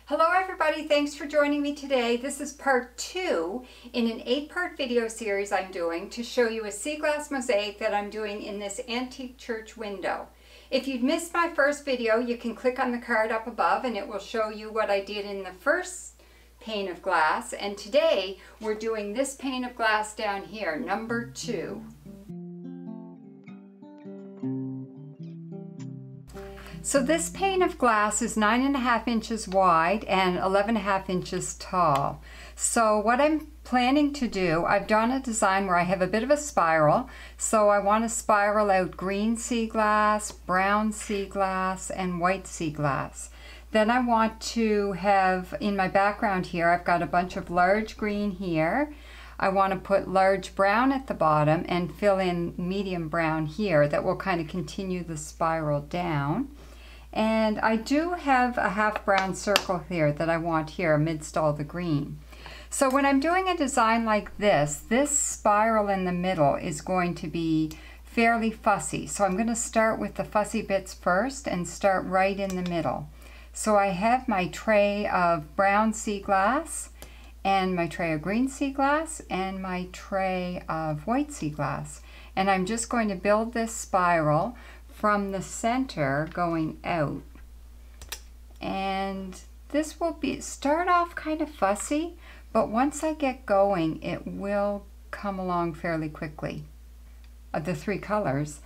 Hello everybody, thanks for joining me today. This is part 2 in an 8-part video series I'm doing to show you a sea glass mosaic that I'm doing in this antique church window. If you've missed my first video, you can click on the card up above and it will show you what I did in the first pane of glass. And today we're doing this pane of glass down here, number 2. So this pane of glass is 9.5 inches wide and 11.5 inches tall. So what I'm planning to do, I've done a design where I have a bit of a spiral. So I want to spiral out green sea glass, brown sea glass, and white sea glass. Then I want to have, in my background here, I've got a bunch of large green here. I want to put large brown at the bottom and fill in medium brown here that will kind of continue the spiral down. And I do have a half brown circle here that I want here amidst all the green. So when I'm doing a design like this spiral in the middle is going to be fairly fussy. So I'm going to start with the fussy bits first and start right in the middle. So I have my tray of brown sea glass and my tray of green sea glass and my tray of white sea glass. And I'm just going to build this spiral from the center going out, and this will start off kind of fussy, but once I get going it will come along fairly quickly. Of the 3 colors,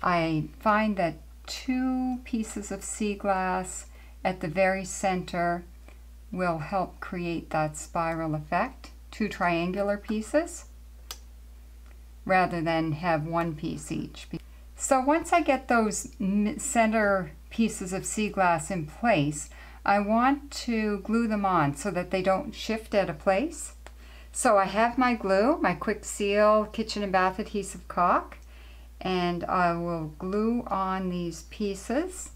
I find that 2 pieces of sea glass at the very center will help create that spiral effect, 2 triangular pieces rather than have 1 piece each. So once I get those center pieces of sea glass in place, I want to glue them on so that they don't shift out of place. So I have my glue, my quick seal kitchen and bath adhesive caulk, and I will glue on these pieces.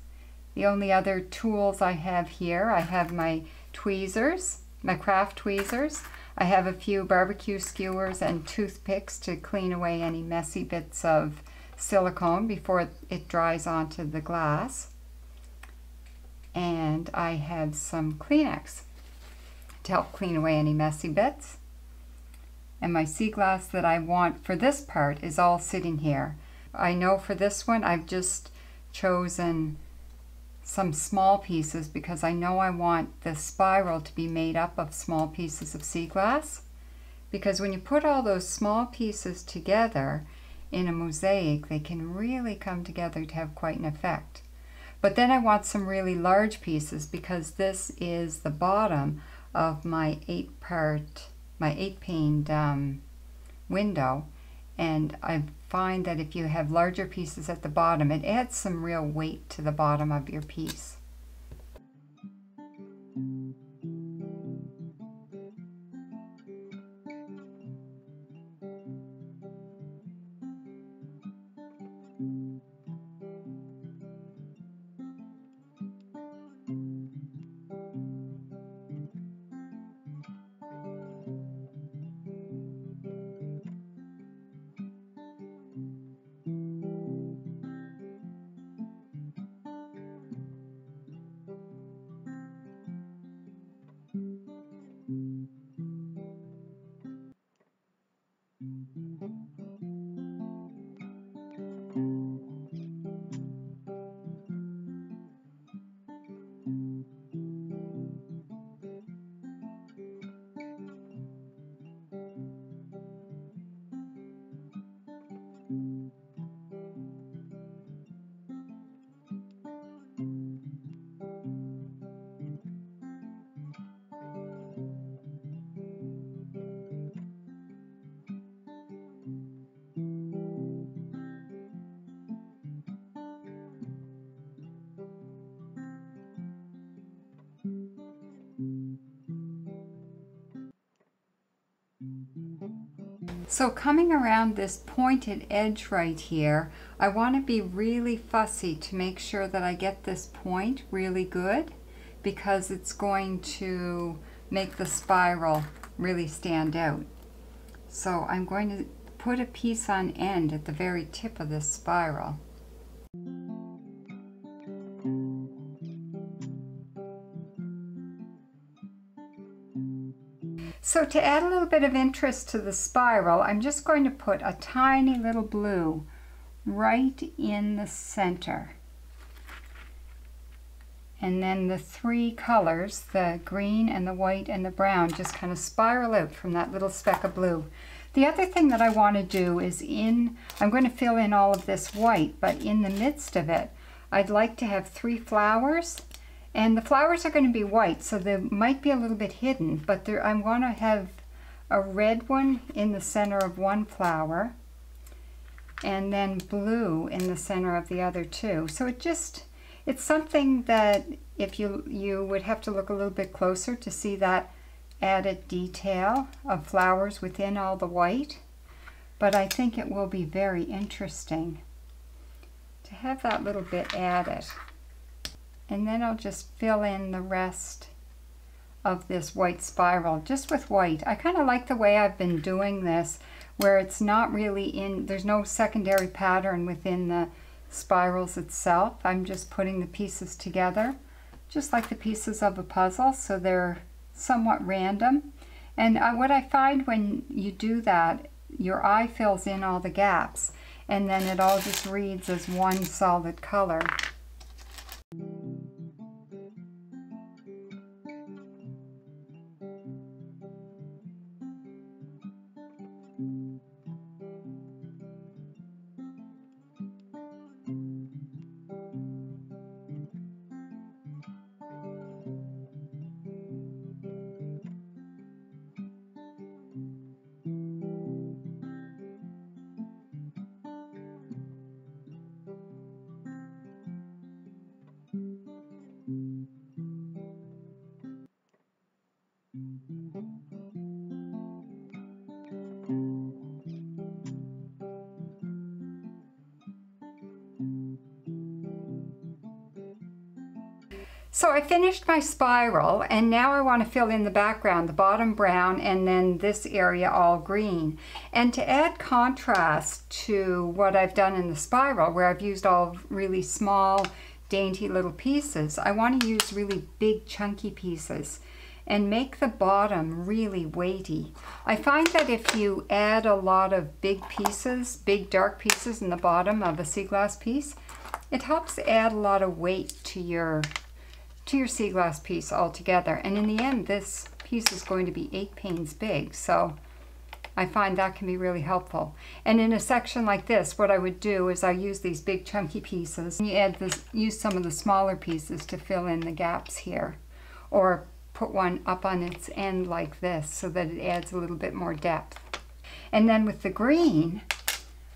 The only other tools I have here, I have my tweezers, my craft tweezers. I have a few barbecue skewers and toothpicks to clean away any messy bits of silicone before it dries onto the glass, and I have some Kleenex to help clean away any messy bits. And my sea glass that I want for this part is all sitting here. I know for this one I've just chosen some small pieces because I know I want the spiral to be made up of small pieces of sea glass, because when you put all those small pieces together in a mosaic, they can really come together to have quite an effect. But then I want some really large pieces because this is the bottom of my 8-paned window, and I find that if you have larger pieces at the bottom, it adds some real weight to the bottom of your piece. So coming around this pointed edge right here, I want to be really fussy to make sure that I get this point really good, because it's going to make the spiral really stand out. So I'm going to put a piece on end at the very tip of this spiral. So to add a little bit of interest to the spiral, I'm just going to put a tiny little blue right in the center. And then the three colors, the green and the white and the brown, just kind of spiral out from that little speck of blue. The other thing that I want to do is I'm going to fill in all of this white, but in the midst of it, I'd like to have 3 flowers. And the flowers are going to be white, so they might be a little bit hidden, but I want to have a red one in the center of one flower, and then blue in the center of the other 2. So it's something that if you would have to look a little bit closer to see that added detail of flowers within all the white, but I think it will be very interesting to have that little bit added. And then I'll just fill in the rest of this white spiral just with white. I kind of like the way I've been doing this, where it's not really there's no secondary pattern within the spirals itself. I'm just putting the pieces together, just like the pieces of a puzzle, so they're somewhat random. And what I find when you do that, your eye fills in all the gaps, and then it all just reads as one solid color. So I finished my spiral, and now I want to fill in the background, the bottom brown and then this area all green. And to add contrast to what I've done in the spiral, where I've used all really small, dainty little pieces, I want to use really big chunky pieces and make the bottom really weighty. I find that if you add a lot of big pieces, big dark pieces in the bottom of a sea glass piece, it helps add a lot of weight to your sea glass piece altogether. And in the end, this piece is going to be 8 panes big, so I find that can be really helpful. And in a section like this, what I would do is I use these big chunky pieces, and you use some of the smaller pieces to fill in the gaps here, or put one up on its end like this so that it adds a little bit more depth. And then with the green,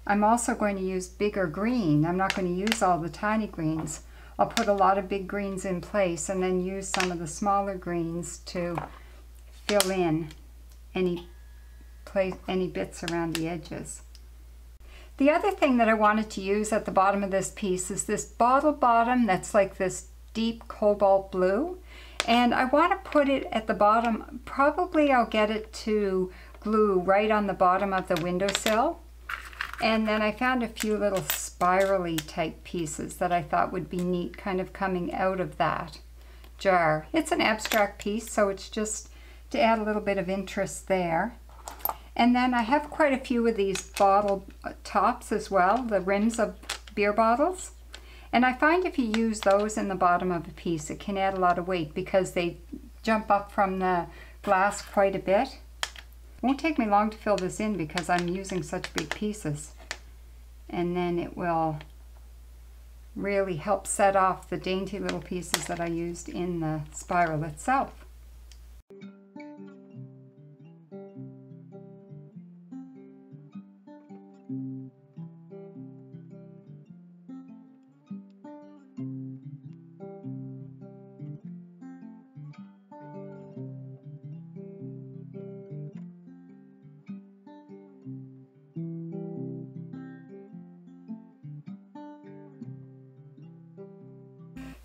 I'm also going to use bigger green. I'm not going to use all the tiny greens. I'll put a lot of big greens in place and then use some of the smaller greens to fill in any bits around the edges. The other thing that I wanted to use at the bottom of this piece is this bottle bottom that's like this deep cobalt blue. And I want to put it at the bottom. Probably I'll get it to glue right on the bottom of the windowsill. And then I found a few little spirally type pieces that I thought would be neat, kind of coming out of that jar. It's an abstract piece, so it's just to add a little bit of interest there. And then I have quite a few of these bottle tops as well, the rims of beer bottles. And I find if you use those in the bottom of a piece, it can add a lot of weight because they jump up from the glass quite a bit. Won't take me long to fill this in because I'm using such big pieces. And then it will really help set off the dainty little pieces that I used in the spiral itself.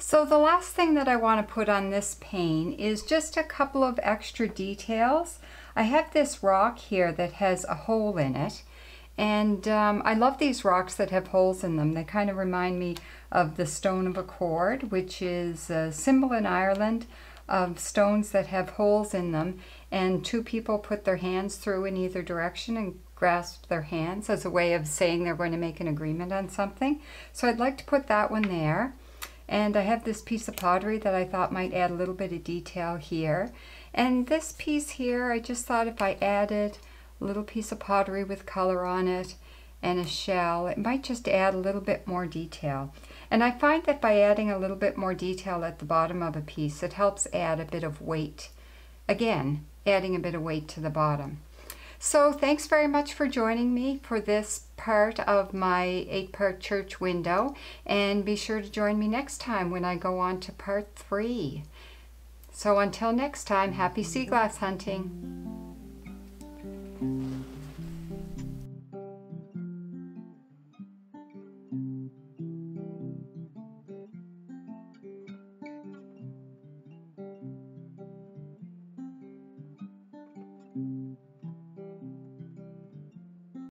So the last thing that I want to put on this pane is just a couple of extra details. I have this rock here that has a hole in it, and I love these rocks that have holes in them. They kind of remind me of the Stone of Accord, which is a symbol in Ireland of stones that have holes in them, and two people put their hands through in either direction and grasp their hands as a way of saying they're going to make an agreement on something. So I'd like to put that one there. And I have this piece of pottery that I thought might add a little bit of detail here. And this piece here, I just thought if I added a little piece of pottery with color on it and a shell, it might just add a little bit more detail. And I find that by adding a little bit more detail at the bottom of a piece, it helps add a bit of weight. Again, adding a bit of weight to the bottom. So thanks very much for joining me for this part of my 8-part church window, and be sure to join me next time when I go on to part 3. So until next time, happy sea glass hunting.